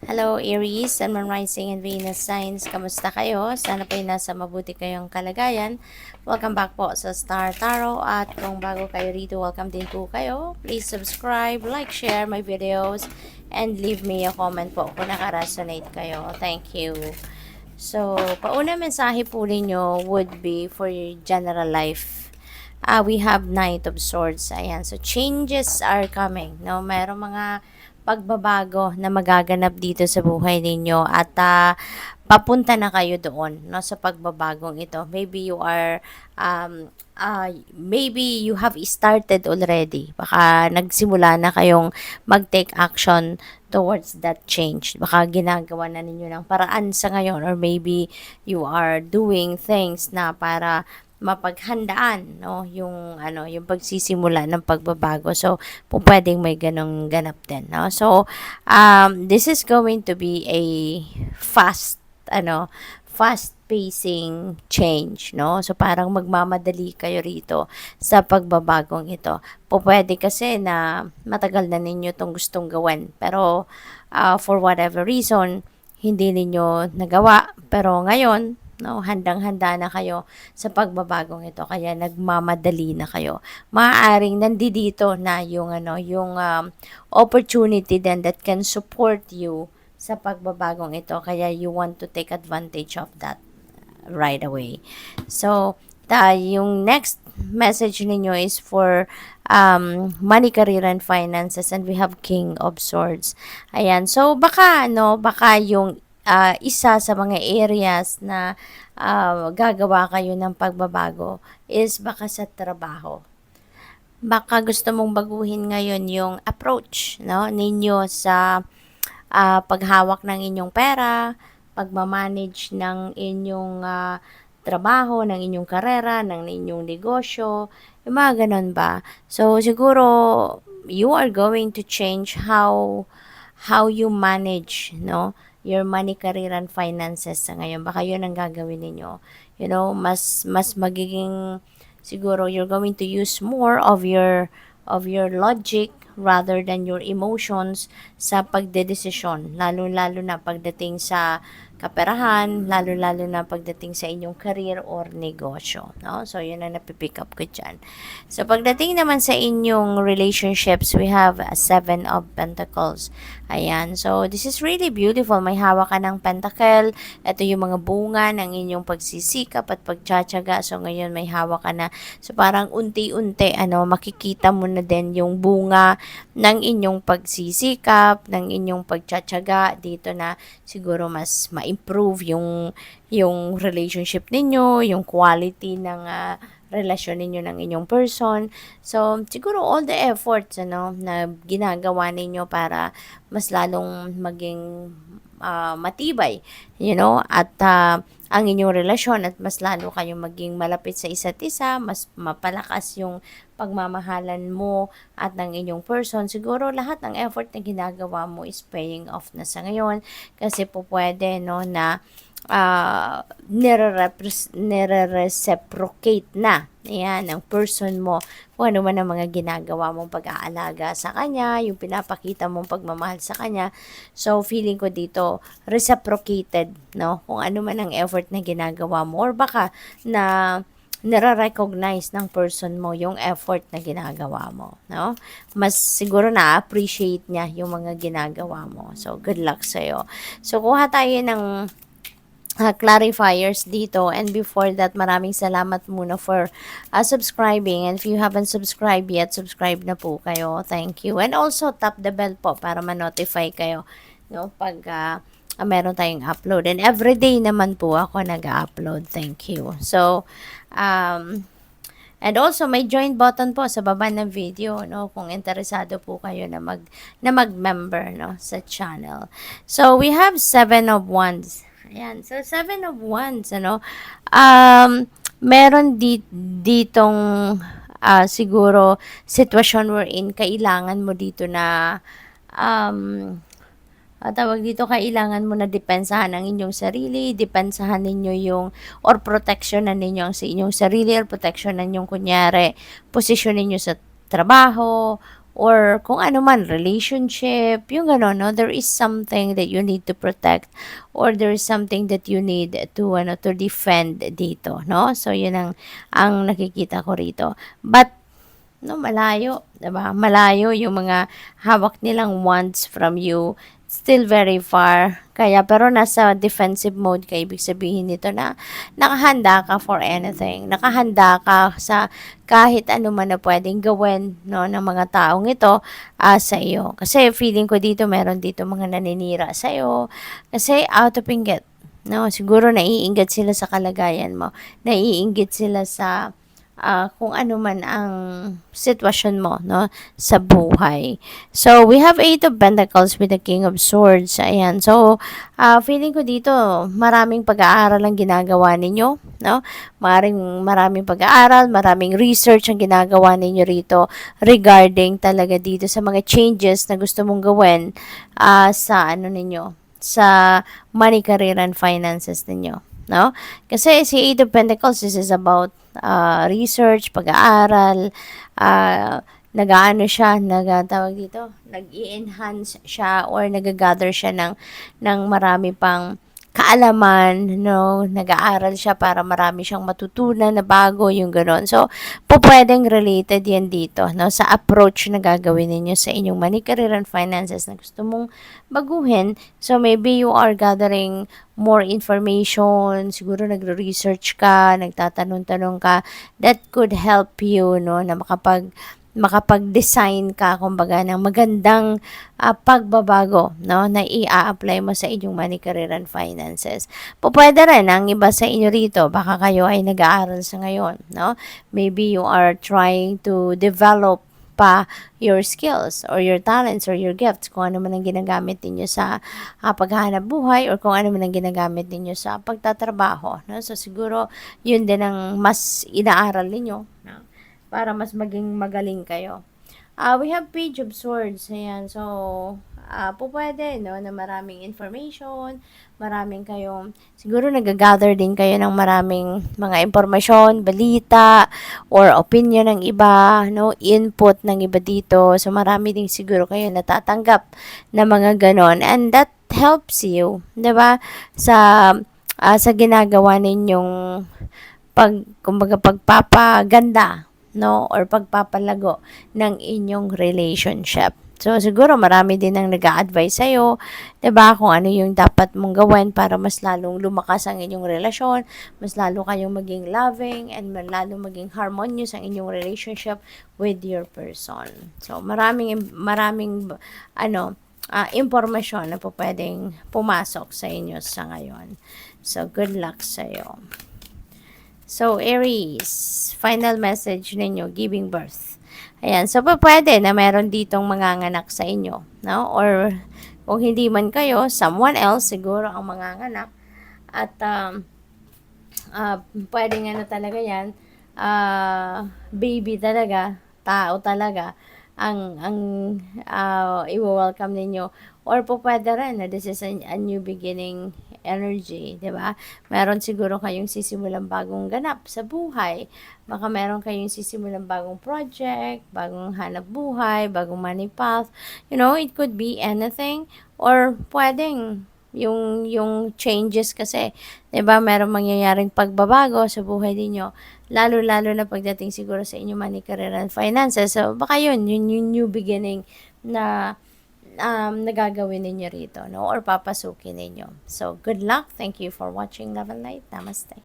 Hello Aries, Sun, Moon, Rising, and Venus signs. Kamusta kayo? Sana po nasa mabuti kayong kalagayan. Welcome back po sa Star Tarot. At kung bago kayo rito, welcome din po kayo. Please subscribe, like, share my videos, and leave me a comment po kung naka-resonate kayo. Thank you. So, pauna mensahe po ninyo would be for your general life. We have Knight of Swords. Ayan. So, changes are coming. No? Mayroong mga pagbabago na magaganap dito sa buhay ninyo at papunta na kayo doon, no, sa pagbabagong ito. Maybe you have started already. Baka nagsimula na kayong mag-take action towards that change. Baka ginagawa na ninyo ng paraan sa ngayon, or maybe you are doing things na para mapaghandaan, no, yung pagsisimula ng pagbabago. So pwedeng may ganong ganap din, no. So this is going to be a fast pacing change, no. So parang magmamadali kayo rito sa pagbabagong ito. Pwede kasi na matagal na ninyo tong gustong gawin, pero for whatever reason hindi ninyo nagawa, pero ngayon, no, handang-handa na kayo sa pagbabagong ito, kaya nagmamadali na kayo. Maaaring nandito na yung opportunity then that can support you sa pagbabagong ito, kaya you want to take advantage of that right away. So yung next message ninyo is for money, career, and finances, and we have King of Swords. Ayan. So baka yung isa sa mga areas na gagawa kayo ng pagbabago is baka sa trabaho. Baka gusto mong baguhin ngayon yung approach, no, ninyo sa paghawak ng inyong pera, pagmamanage ng inyong trabaho, ng inyong karera, ng inyong negosyo, yung mga ganun ba. So siguro you are going to change how you manage, no, your money, career, and finances sa ngayon. Baka yun ang gagawin ninyo. You know, mas magiging, siguro you're going to use more of your logic rather than your emotions sa pagdedesisyon, lalo-lalo na pagdating sa kaperahan, lalo-lalo na pagdating sa inyong career or negosyo, no? So yun ang napipick up ko dyan. So pagdating naman sa inyong relationships, we have a Seven of Pentacles. Ayan, so this is really beautiful. May hawak ka ng pentacle. Ito yung mga bunga ng inyong pagsisikap at pagtsatsaga. So ngayon may hawak ka na. So parang unti-unti makikita mo na din yung bunga ng inyong pagsisikap, ng inyong pagtsatsaga dito, na siguro mas ma-improve yung relationship ninyo, yung quality ng relasyon ninyo ng inyong person. So, siguro all the efforts na ginagawa ninyo para mas lalong maging matibay, at ang inyong relasyon, at mas lalo kayong maging malapit sa isa't isa, mas mapalakas yung pagmamahalan mo at ng inyong person. Siguro lahat ng effort na ginagawa mo is paying off na sa ngayon, kasi po pwede na nire-reciprocate na, ayan, ng person mo kung ano man ang mga ginagawa mong pag-aalaga sa kanya, yung pinapakita mong pagmamahal sa kanya. So feeling ko dito reciprocated, no, kung ano man ang effort na ginagawa mo, or baka na nare-recognize ng person mo yung effort na ginagawa mo, no? Mas siguro na-appreciate niya yung mga ginagawa mo. So good luck sa'yo. So kuha tayo ng clarifiers dito, and before that, maraming salamat muna for subscribing, and if you haven't subscribed yet, subscribe na po kayo. Thank you. And also tap the bell po para ma-notify kayo, no, pag meron tayong upload, and everyday naman po ako nag-upload. Thank you. So and also may join button po sa baba ng video, no, kung interesado po kayo na mag-member, no, sa channel. So we have Seven of Wands. Ayan. So, Seven of Wands, meron ditong siguro sitwasyon wherein kailangan mo dito na tawag dito, kailangan mo na depensahan ang inyong sarili, depensahan ninyo yung, or proteksyonan ninyo ang sa inyong sarili, or proteksyonan yung, kunyari, posisyon ninyo sa trabaho, or kung ano man, relationship, yung gano'n, no? There is something that you need to protect or there is something that you need to defend dito, no? So, yun ang nakikita ko rito. But, no, malayo, 'di ba? Malayo yung mga hawak nilang wants from you, still very far. Kaya pero nasa defensive mode ka, ibig sabihin nito na nakahanda ka for anything. Nakahanda ka sa kahit ano man na pwedeng gawin, no, ng mga taong ito sa iyo. Kasi feeling ko dito meron dito mga naninira sa iyo kasi out of inggit. No, siguro naiinggit sila sa kalagayan mo. Naiinggit sila sa kung ano man ang sitwasyon mo, no, sa buhay. So, we have Eight of Pentacles with the King of Swords. Ayan. So, feeling ko dito, maraming pag-aaral ang ginagawa ninyo, no? Maraming pag-aaral, maraming research ang ginagawa ninyo rito regarding talaga dito sa mga changes na gusto mong gawin sa ano ninyo, sa money, career, and finances ninyo. No? Kasi si Eight of Pentacles, this is about research, pag-aaral, nag-aano siya, nagtawag dito, nag-i-enhance siya or nag-gather siya ng marami pang kaalaman, no? Nag-aaral siya para marami siyang matutunan na bago, yung gano'n. So, pwedeng related yan dito, no? Sa approach na gagawin ninyo sa inyong money, career, and finances na gusto mong baguhin. So, maybe you are gathering more information, siguro nagre-research ka, nagtatanong-tanong ka, that could help you, no, na makapag-design ka, kumbaga, ng magandang pagbabago, no, na i-apply mo sa inyong money, career, and finances. Pwede rin, ang iba sa inyo rito, baka kayo ay nag-aaral sa ngayon, no? Maybe you are trying to develop pa your skills or your talents or your gifts, kung ano man ang ginagamit ninyo sa paghahanap buhay or kung ano man ang ginagamit ninyo sa pagtatrabaho. No? So, siguro, yun din ang mas inaaral ninyo, no? Para mas maging magaling kayo. We have Page of Swords. Ayan. So, pwede, no, na maraming information, maraming kayong, siguro nag-gather din kayo ng maraming mga impormasyon, balita, or opinion ng iba, no, input ng iba dito. So, marami din siguro kayo natatanggap na mga ganon. And that helps you, 'di ba? Sa ginagawa ninyong kumbaga pagpapaganda, no, or pagpapalago ng inyong relationship. So, siguro marami din ang nag-a-advise sa'yo, 'di ba, kung ano yung dapat mong gawin para mas lalong lumakas ang inyong relasyon, mas lalo kayong maging loving, and mas lalo maging harmonious ang inyong relationship with your person. So, maraming impormasyon na po pwedeng pumasok sa inyo sa ngayon. So, good luck sa'yo. So, Aries, final message ninyo, giving birth. Ayan, so pwede na meron ditong manganganak sa inyo, no? Or kung hindi man kayo, someone else siguro ang manganganak. At pwedeng ano talaga yan, baby talaga, tao talaga, ang i-welcome ninyo. Or pwede rin na this is a new beginning energy, di ba? Meron siguro kayong sisimulang bagong ganap sa buhay. Baka meron kayong sisimulang bagong project, bagong hanap buhay, bagong money path. You know, it could be anything. Or pwedeng yung changes kasi, 'di ba, merong mangyayaring pagbabago sa buhay niyo, lalo-lalo na pagdating siguro sa inyong money, career, and finances. So baka yun yung new beginning na nagagawin ninyo rito, no, or papasukin ninyo. So good luck. Thank you for watching Love and Light. Namaste.